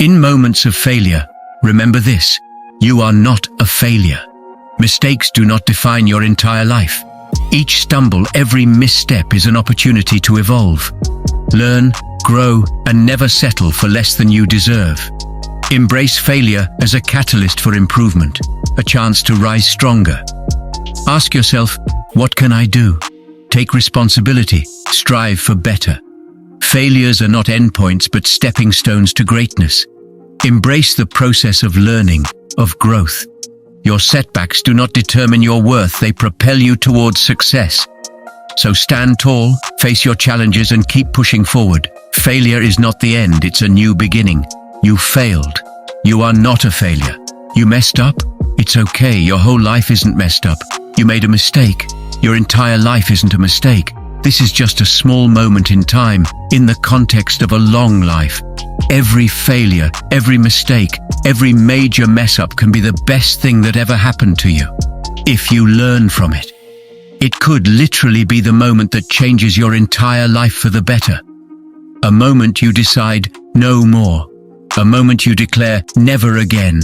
In moments of failure, remember this: you are not a failure. Mistakes do not define your entire life. Each stumble, every misstep is an opportunity to evolve. Learn, grow, and never settle for less than you deserve. Embrace failure as a catalyst for improvement, a chance to rise stronger. Ask yourself, what can I do? Take responsibility, strive for better. Failures are not endpoints but stepping stones to greatness. Embrace the process of learning, of growth. Your setbacks do not determine your worth, they propel you towards success. So stand tall, face your challenges, and keep pushing forward. Failure is not the end, it's a new beginning. You failed. You are not a failure. You messed up? It's okay, your whole life isn't messed up. You made a mistake. Your entire life isn't a mistake. This is just a small moment in time, in the context of a long life. Every failure, every mistake, every major mess-up can be the best thing that ever happened to you, if you learn from it. It could literally be the moment that changes your entire life for the better. A moment you decide, no more. A moment you declare, never again.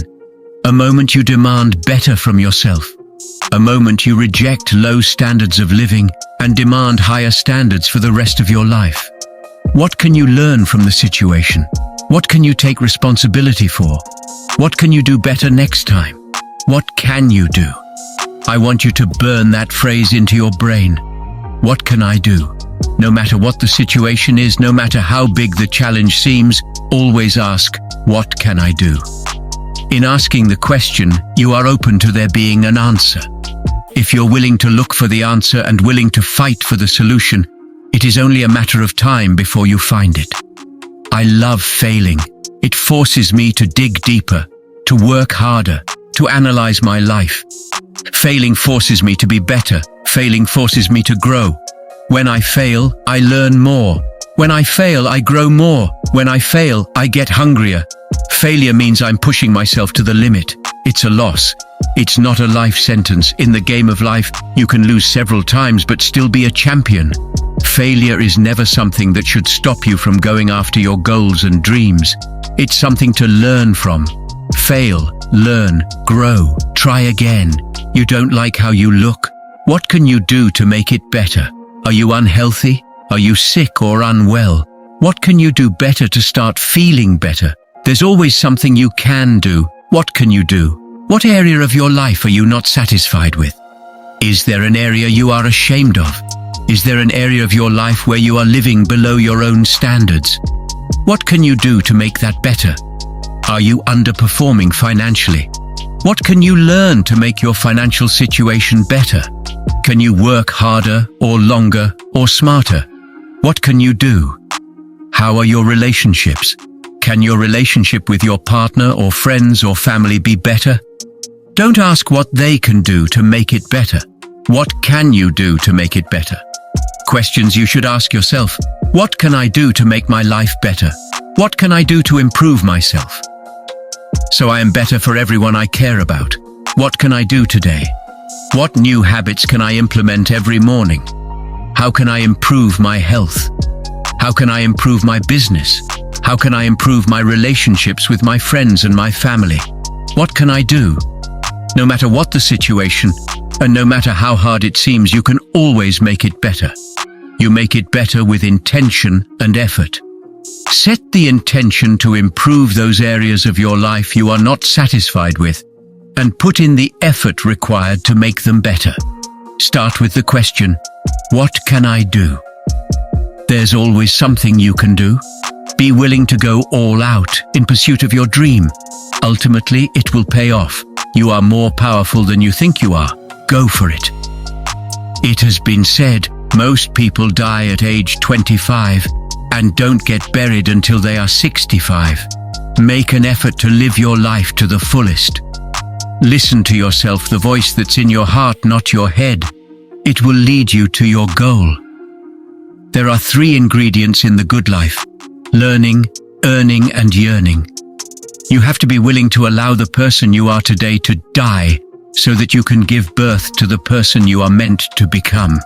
A moment you demand better from yourself. A moment you reject low standards of living and demand higher standards for the rest of your life. What can you learn from the situation? What can you take responsibility for? What can you do better next time? What can you do? I want you to burn that phrase into your brain. What can I do? No matter what the situation is, no matter how big the challenge seems, always ask, what can I do? In asking the question, you are open to there being an answer. If you're willing to look for the answer and willing to fight for the solution, it is only a matter of time before you find it. I love failing. It forces me to dig deeper, to work harder, to analyze my life. Failing forces me to be better. Failing forces me to grow. When I fail, I learn more. When I fail, I grow more. When I fail, I get hungrier. Failure means I'm pushing myself to the limit. It's a loss. It's not a life sentence. In the game of life, you can lose several times but still be a champion. Failure is never something that should stop you from going after your goals and dreams. It's something to learn from. Fail, learn, grow, try again. You don't like how you look? What can you do to make it better? Are you unhealthy? Are you sick or unwell? What can you do better to start feeling better? There's always something you can do. What can you do? What area of your life are you not satisfied with? Is there an area you are ashamed of? Is there an area of your life where you are living below your own standards? What can you do to make that better? Are you underperforming financially? What can you learn to make your financial situation better? Can you work harder or longer or smarter? What can you do? How are your relationships? Can your relationship with your partner or friends or family be better? Don't ask what they can do to make it better. What can you do to make it better? Questions you should ask yourself. What can I do to make my life better? What can I do to improve myself? So I am better for everyone I care about. What can I do today? What new habits can I implement every morning? How can I improve my health? How can I improve my business? How can I improve my relationships with my friends and my family? What can I do? No matter what the situation, and no matter how hard it seems, you can always make it better. You make it better with intention and effort. Set the intention to improve those areas of your life you are not satisfied with, and put in the effort required to make them better. Start with the question, what can I do? There's always something you can do. Be willing to go all out in pursuit of your dream. Ultimately, it will pay off. You are more powerful than you think you are. Go for it. It has been said, most people die at age 25 and don't get buried until they are 65. Make an effort to live your life to the fullest. Listen to yourself, the voice that's in your heart, not your head. It will lead you to your goal. There are 3 ingredients in the good life: learning, earning, and yearning. You have to be willing to allow the person you are today to die so that you can give birth to the person you are meant to become.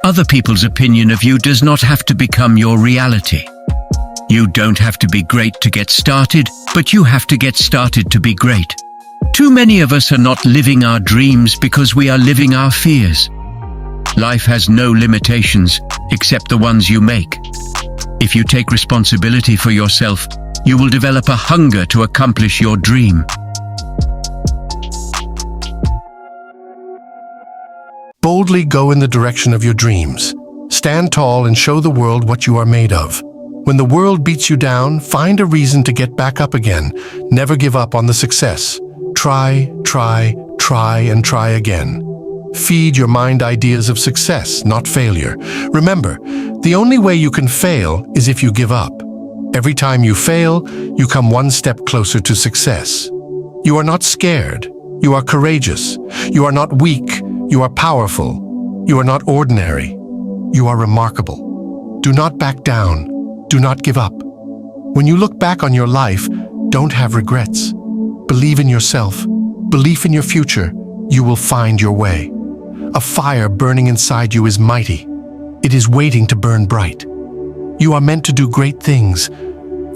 Other people's opinion of you does not have to become your reality. You don't have to be great to get started, but you have to get started to be great. Too many of us are not living our dreams because we are living our fears. Life has no limitations except the ones you make. If you take responsibility for yourself, you will develop a hunger to accomplish your dream. Boldly go in the direction of your dreams. Stand tall and show the world what you are made of. When the world beats you down, find a reason to get back up again. Never give up on the success. Try, and try again. Feed your mind ideas of success, not failure. Remember, the only way you can fail is if you give up. Every time you fail, you come one step closer to success. You are not scared. You are courageous. You are not weak. You are powerful. You are not ordinary. You are remarkable. Do not back down. Do not give up. When you look back on your life, don't have regrets. Believe in yourself. Believe in your future. You will find your way. A fire burning inside you is mighty. It is waiting to burn bright. You are meant to do great things.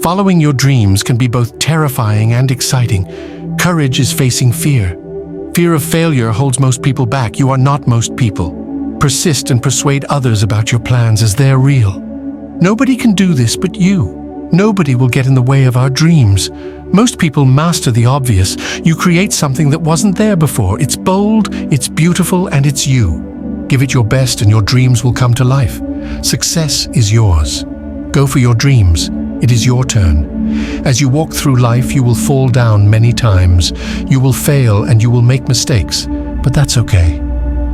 Following your dreams can be both terrifying and exciting. Courage is facing fear. Fear of failure holds most people back. You are not most people. Persist and persuade others about your plans as they're real. Nobody can do this but you. Nobody will get in the way of our dreams. Most people master the obvious. You create something that wasn't there before. It's bold, it's beautiful, and it's you. Give it your best and your dreams will come to life. Success is yours. Go for your dreams. It is your turn. As you walk through life, you will fall down many times. You will fail and you will make mistakes, but that's okay.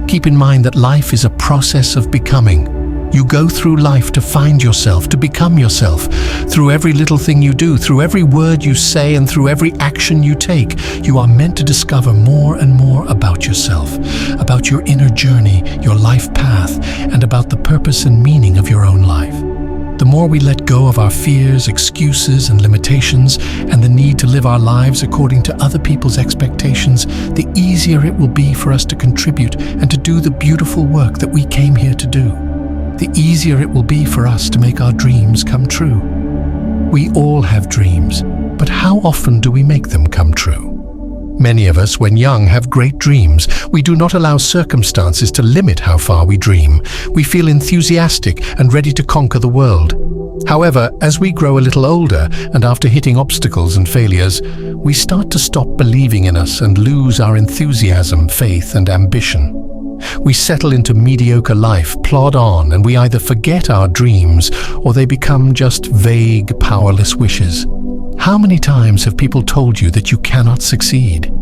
Keep in mind that life is a process of becoming. You go through life to find yourself, to become yourself. Through every little thing you do, through every word you say, and through every action you take, you are meant to discover more and more about yourself, about your inner journey, your life path, and about the purpose and meaning of your own life. The more we let go of our fears, excuses, and limitations, and the need to live our lives according to other people's expectations, the easier it will be for us to contribute and to do the beautiful work that we came here to do. The easier it will be for us to make our dreams come true. We all have dreams, but how often do we make them come true? Many of us, when young, have great dreams. We do not allow circumstances to limit how far we dream. We feel enthusiastic and ready to conquer the world. However, as we grow a little older, and after hitting obstacles and failures, we start to stop believing in us and lose our enthusiasm, faith, and ambition. We settle into mediocre life, plod on, and we either forget our dreams or they become just vague, powerless wishes. How many times have people told you that you cannot succeed?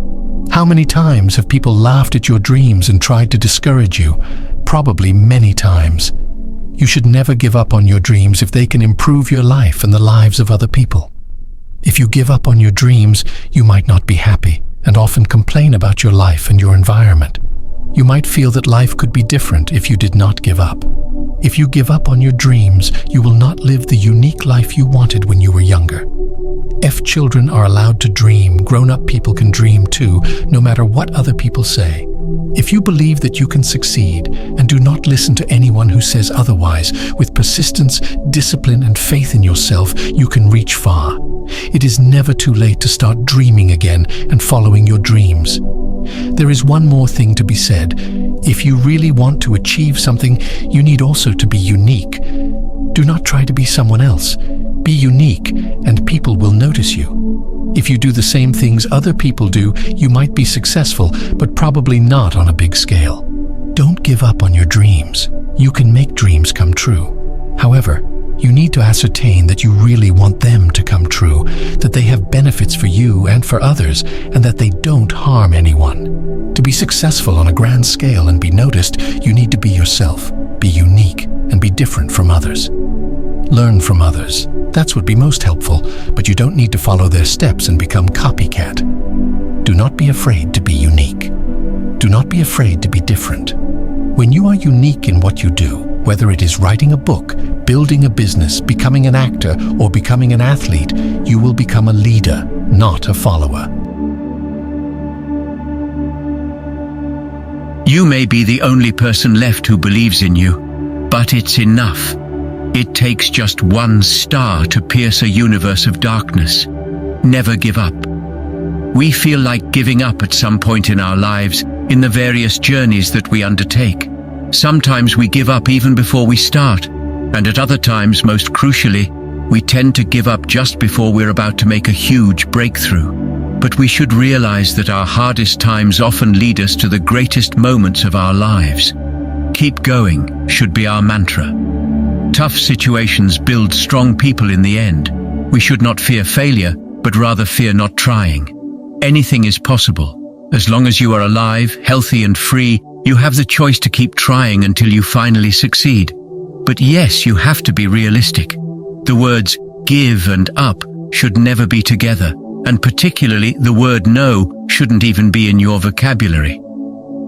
How many times have people laughed at your dreams and tried to discourage you? Probably many times. You should never give up on your dreams if they can improve your life and the lives of other people. If you give up on your dreams, you might not be happy and often complain about your life and your environment. You might feel that life could be different if you did not give up. If you give up on your dreams, you will not live the unique life you wanted when you were younger. If children are allowed to dream, grown-up people can dream too, no matter what other people say. If you believe that you can succeed and do not listen to anyone who says otherwise, with persistence, discipline, and faith in yourself, you can reach far. It is never too late to start dreaming again and following your dreams. There is one more thing to be said. If you really want to achieve something, you need also to be unique. Do not try to be someone else. Be unique, and people will notice you. If you do the same things other people do, you might be successful, but probably not on a big scale. Don't give up on your dreams. You can make dreams come true. However, you need to ascertain that you really want them to come true, that they have benefits for you and for others, and that they don't harm anyone. To be successful on a grand scale and be noticed, you need to be yourself, be unique, and be different from others. Learn from others. That's what would be most helpful, but you don't need to follow their steps and become copycat. Do not be afraid to be unique. Do not be afraid to be different. When you are unique in what you do, whether it is writing a book, building a business, becoming an actor, or becoming an athlete, you will become a leader, not a follower. You may be the only person left who believes in you, but it's enough. It takes just one star to pierce a universe of darkness. Never give up. We feel like giving up at some point in our lives, in the various journeys that we undertake. Sometimes we give up even before we start, and at other times, most crucially, we tend to give up just before we're about to make a huge breakthrough. But we should realize that our hardest times often lead us to the greatest moments of our lives. Keep going should be our mantra. Tough situations build strong people in the end. We should not fear failure, but rather fear not trying. Anything is possible. As long as you are alive, healthy and free, you have the choice to keep trying until you finally succeed. But yes, you have to be realistic. The words give and up should never be together, and particularly the word no shouldn't even be in your vocabulary.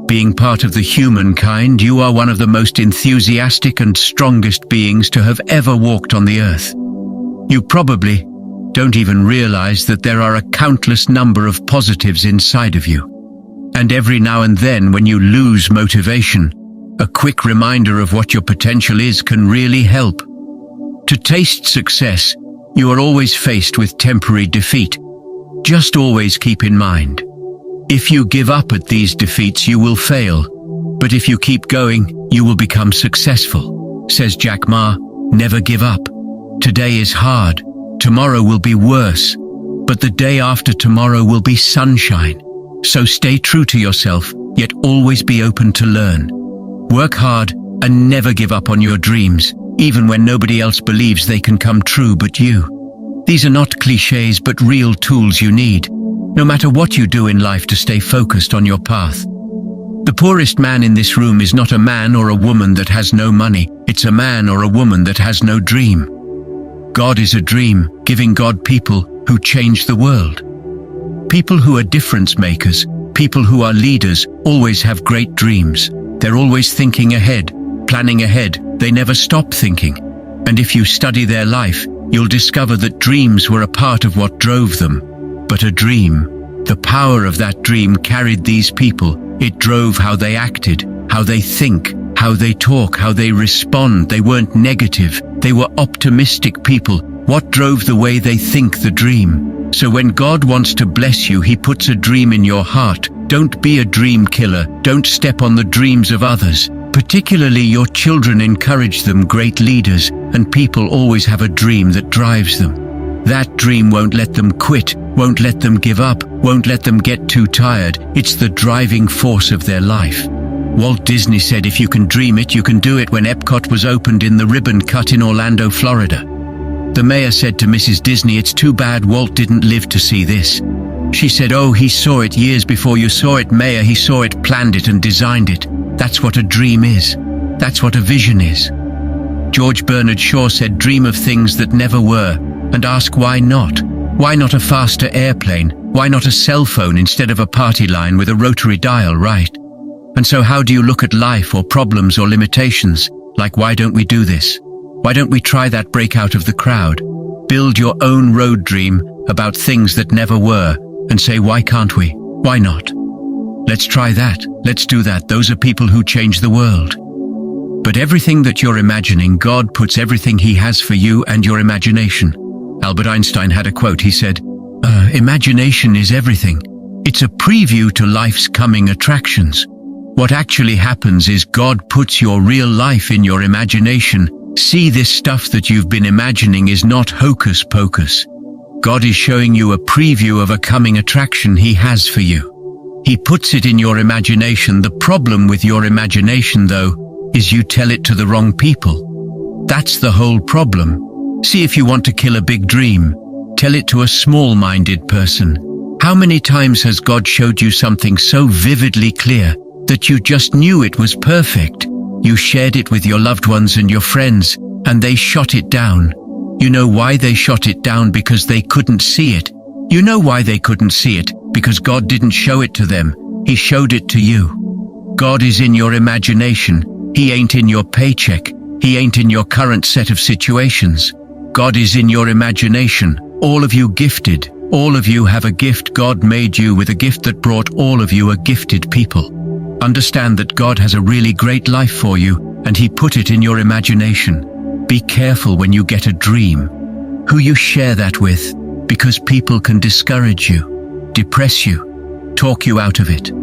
Being part of the humankind, you are one of the most enthusiastic and strongest beings to have ever walked on the earth. You probably don't even realize that there are a countless number of positives inside of you. And every now and then, when you lose motivation, a quick reminder of what your potential is can really help. To taste success, you are always faced with temporary defeat. Just always keep in mind, if you give up at these defeats, you will fail. But if you keep going, you will become successful. Says Jack Ma, never give up. Today is hard. Tomorrow will be worse. But the day after tomorrow will be sunshine. So stay true to yourself, yet always be open to learn. Work hard and never give up on your dreams, even when nobody else believes they can come true but you. These are not cliches, but real tools you need, no matter what you do in life, to stay focused on your path. The poorest man in this room is not a man or a woman that has no money. It's a man or a woman that has no dream. God is a dream, giving God people who change the world. People who are difference makers, people who are leaders, always have great dreams. They're always thinking ahead, planning ahead. They never stop thinking. And if you study their life, you'll discover that dreams were a part of what drove them. But a dream, the power of that dream carried these people. It drove how they acted, how they think, how they talk, how they respond. They weren't negative. They were optimistic people. What drove the way they think? The dream. So when God wants to bless you, He puts a dream in your heart. Don't be a dream killer. Don't step on the dreams of others. Particularly your children, encourage them. Great leaders and people always have a dream that drives them. That dream won't let them quit, won't let them give up, won't let them get too tired. It's the driving force of their life. Walt Disney said, if you can dream it, you can do it, when Epcot was opened in the ribbon cut in Orlando, Florida. The mayor said to Mrs. Disney, it's too bad Walt didn't live to see this. She said, oh, he saw it years before you saw it, Mayor. He saw it, planned it and designed it. That's what a dream is. That's what a vision is. George Bernard Shaw said, dream of things that never were, and ask why not? Why not a faster airplane? Why not a cell phone instead of a party line with a rotary dial, right? And so how do you look at life or problems or limitations? Like, why don't we do this? Why don't we try that, break out of the crowd? Build your own road dream about things that never were, and say, why can't we? Why not? Let's try that. Let's do that. Those are people who change the world. But everything that you're imagining, God puts everything He has for you and your imagination. Albert Einstein had a quote. He said, imagination is everything. It's a preview to life's coming attractions. What actually happens is God puts your real life in your imagination. See, this stuff that you've been imagining is not hocus pocus. God is showing you a preview of a coming attraction He has for you. He puts it in your imagination. The problem with your imagination, though, is you tell it to the wrong people. That's the whole problem. See, if you want to kill a big dream, tell it to a small-minded person. How many times has God showed you something so vividly clear that you just knew it was perfect? You shared it with your loved ones and your friends, and they shot it down. You know why they shot it down? Because they couldn't see it. You know why they couldn't see it? Because God didn't show it to them. He showed it to you. God is in your imagination. He ain't in your paycheck. He ain't in your current set of situations. God is in your imagination. All of you gifted. All of you have a gift. God made you with a gift that brought all of you a gifted people. Understand that God has a really great life for you, and He put it in your imagination. Be careful when you get a dream, who you share that with, because people can discourage you, depress you, talk you out of it.